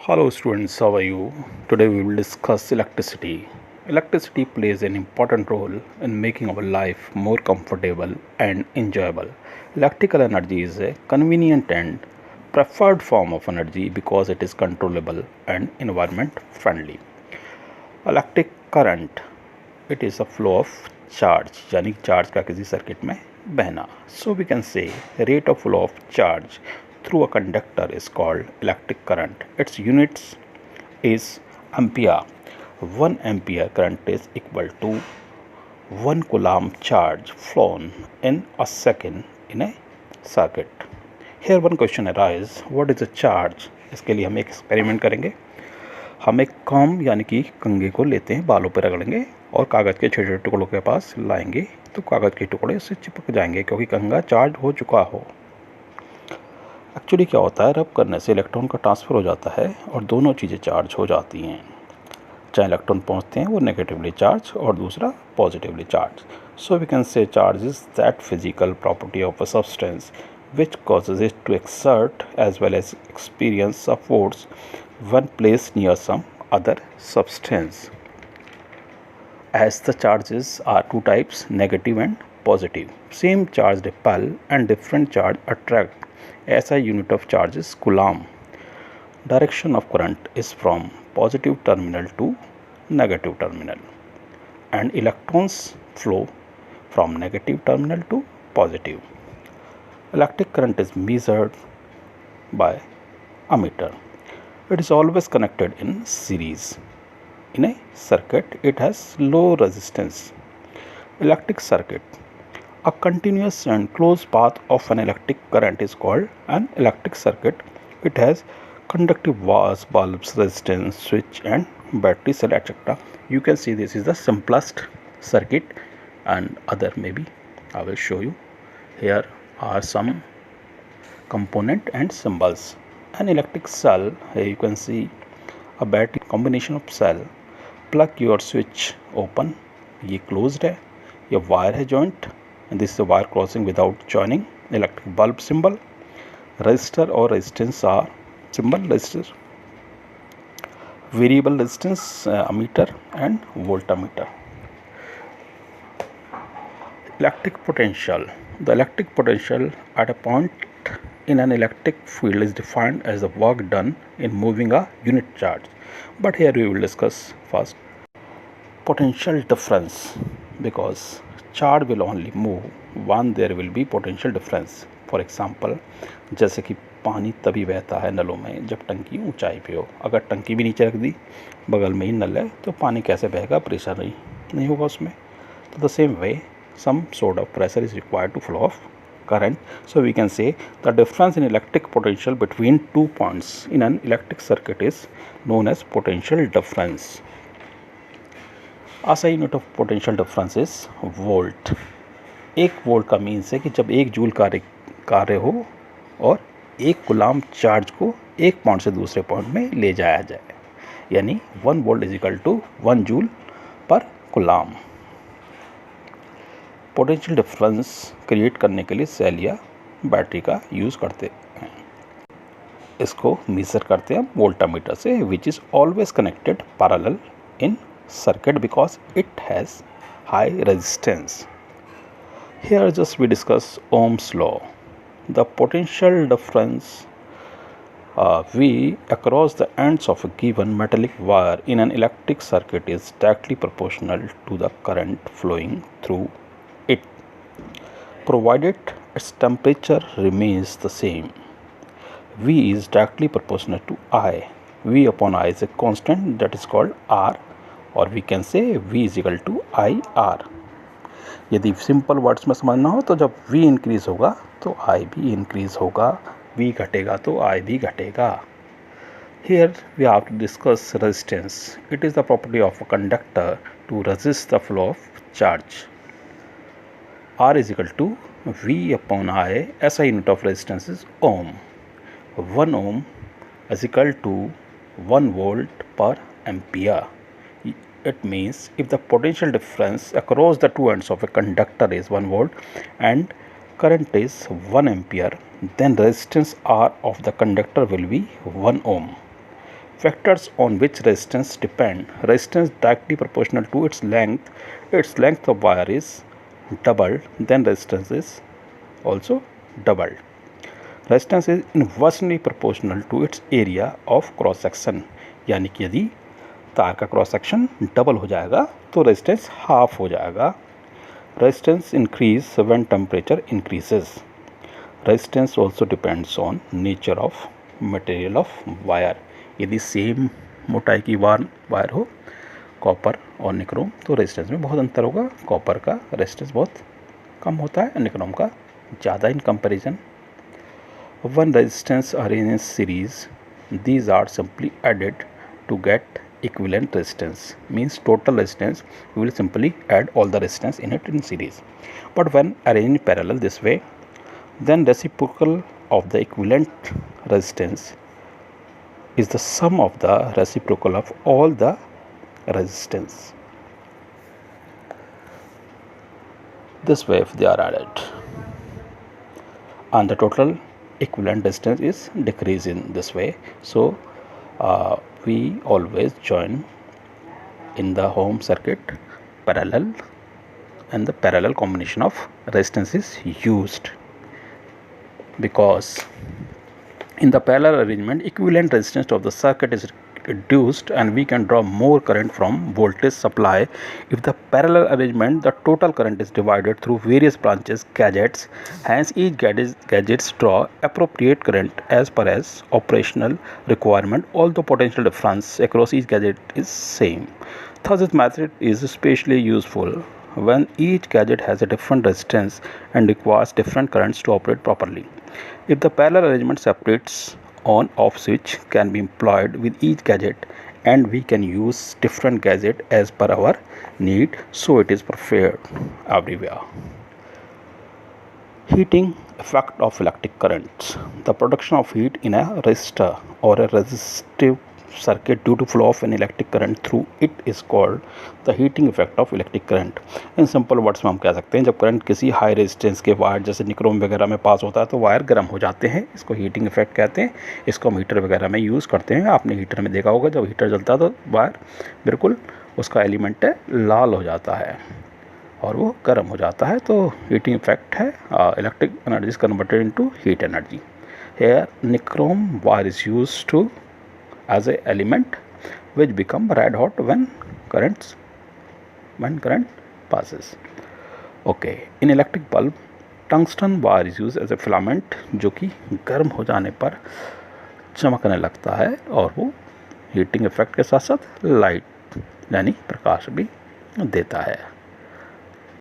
Hello students, how are you? Today we will discuss electricity. Electricity plays an important role in making our life more comfortable and enjoyable. Electrical energy is a convenient and preferred form of energy because it is controllable and environment friendly. Electric current, it is a flow of charge, यानी charge का किसी circuit में बहना. So we can say rate of flow of charge through a conductor is called electric current. Its units is ampere. 1 ampere current is equal to 1 coulomb charge flown in a second in a circuit. Here one question arises, what is a charge? इसके लिए हम एक experiment करेंगे. हम एक com यानी कि कंघे को लेते हैं, बालों पर रगड़ेंगे और कागज़ के छोटे छोटे टुकड़ों के पास लाएंगे तो कागज़ के टुकड़े उससे चिपक जाएंगे क्योंकि कंघा चार्ज हो चुका हो. एक्चुअली क्या होता है, रब करने से इलेक्ट्रॉन का ट्रांसफ़र हो जाता है और दोनों चीज़ें चार्ज हो जाती हैं. चाहे इलेक्ट्रॉन पहुंचते हैं वो नेगेटिवली चार्ज और दूसरा positively charge. So we can say charge is that physical property of a substance which causes it to exert as well as experience a force when placed near some other substance. As the charges are two types, negative and positive. Same charge repel and different charge attract. SI unit of charge is coulomb. Direction of current is from positive terminal to negative terminal, and electrons flow from negative terminal to positive. Electric current is measured by ammeter. It is always connected in series. In a circuit, it has low resistance. Electric circuit. A continuous and closed path of an electric current is called an electric circuit. It has conductive wires, bulbs, resistance, switch and battery cell, etc. You can see this is the simplest circuit, and other maybe I will show you. Here are some component and symbols. An electric cell, here you can see a battery combination of cell. Plug your switch open, ये closed है, ये wire है joint, and this is a wire crossing without joining. Electric bulb symbol, resistor or resistance are symbol, resistor, variable resistance, ammeter and voltmeter. Electric potential. The electric potential at a point in an electric field is defined as the work done in moving a unit charge. But here we will discuss first potential difference, because charge will only move when there will be potential difference. For example, जैसे कि पानी तभी बहता है नलों में जब टंकी ऊंचाई पे हो. अगर टंकी भी नीचे रख दी, बगल में ही नल है, तो पानी कैसे बहेगा, प्रेशर नहीं होगा उसमें. तो the same way some sort of pressure is required to flow of current. So we can say the difference in electric potential between 2 points in an electric circuit is known as potential difference. SI unit of potential difference is volt. 1 volt का means है कि जब 1 joule कार्य हो और 1 coulomb charge को एक point से दूसरे पॉइंट में ले जाया जाए, यानी 1 volt is equal to 1 joule per coulomb. Potential difference create करने के लिए सेल या बैटरी का यूज़ करते हैं. इसको मेजर करते हैं वोल्टामीटर से, which is always connected parallel in circuit because it has high resistance. Here just we discuss ohm's law. The potential difference V across the ends of a given metallic wire in an electric circuit is directly proportional to the current flowing through it, provided its temperature remains the same. V is directly proportional to I. V upon I is a constant that is called R, or we can say V is equal to IR. यदि simple words में समझना हो तो जब V increase होगा तो I भी increase होगा, V घटेगा तो I भी घटेगा. Here we have to discuss resistance. It is the property of a conductor to resist the flow of charge. R is equal to V upon I. SI unit of resistance is ohm. 1 ohm is equal to 1 volt per ampere. It means if the potential difference across the two ends of a conductor is 1 volt and current is 1 ampere, then resistance R of the conductor will be 1 ohm. Factors on which resistance depend. Resistance directly proportional to its length. Its length of wire is doubled, then resistance is also doubled. Resistance is inversely proportional to its area of cross section. यानी कि यदि तार का cross section double हो जाएगा तो resistance half हो जाएगा. Resistance increase when temperature increases. Resistance also depends on nature of material of wire. यदि सेम मोटाई की वायर हो, कॉपर और निक्रोम, तो रेजिस्टेंस में बहुत अंतर होगा. कॉपर का रेजिस्टेंस बहुत कम होता है, निक्रोम का ज़्यादा in comparison. When resistance are in series, these are simply added to get equivalent resistance. Means total resistance, we will simply add all the resistance in it in series. But when arranged parallel this way, then reciprocal of the equivalent resistance is the sum of the reciprocal of all the resistance. This way if they are added, and the total equivalent distance is decreased in this way. So we always join in the home circuit parallel, and the parallel combination of resistance is used, because in the parallel arrangement equivalent resistance of the circuit is reduced and we can draw more current from voltage supply. If the parallel arrangement, the total current is divided through various branches gadgets, hence each gadgets draw appropriate current as per as operational requirement, although potential difference across each gadget is same. Thus this method is especially useful when each gadget has a different resistance and requires different currents to operate properly. If the parallel arrangement separates on-off switch can be employed with each gadget, and we can use different gadget as per our need, so it is preferred everywhere. Heating effect of electric currents. The production of heat in a resistor or a resistive circuit due to flow of an electric current through it is called the heating effect of electric current. In simple words में हम कह सकते हैं जब current किसी high resistance के wire जैसे nichrome वगैरह में पास होता है तो वायर गर्म हो जाते हैं, इसको हीटिंग इफेक्ट कहते हैं. इसको हम हीटर वगैरह में यूज़ करते हैं. आपने हीटर में देखा होगा जब हीटर जलता है तो वायर बिल्कुल उसका एलिमेंट है लाल हो जाता है और वो गर्म हो जाता है. तो हीटिंग इफेक्ट है electric energy is converted into heat energy. Here nichrome wire is used to as a element which become red hot when current passes. Okay, in electric bulb tungsten wire is used as a filament जो कि गर्म हो जाने पर चमकने लगता है और वो हीटिंग इफेक्ट के साथ साथ लाइट यानी प्रकाश भी देता है.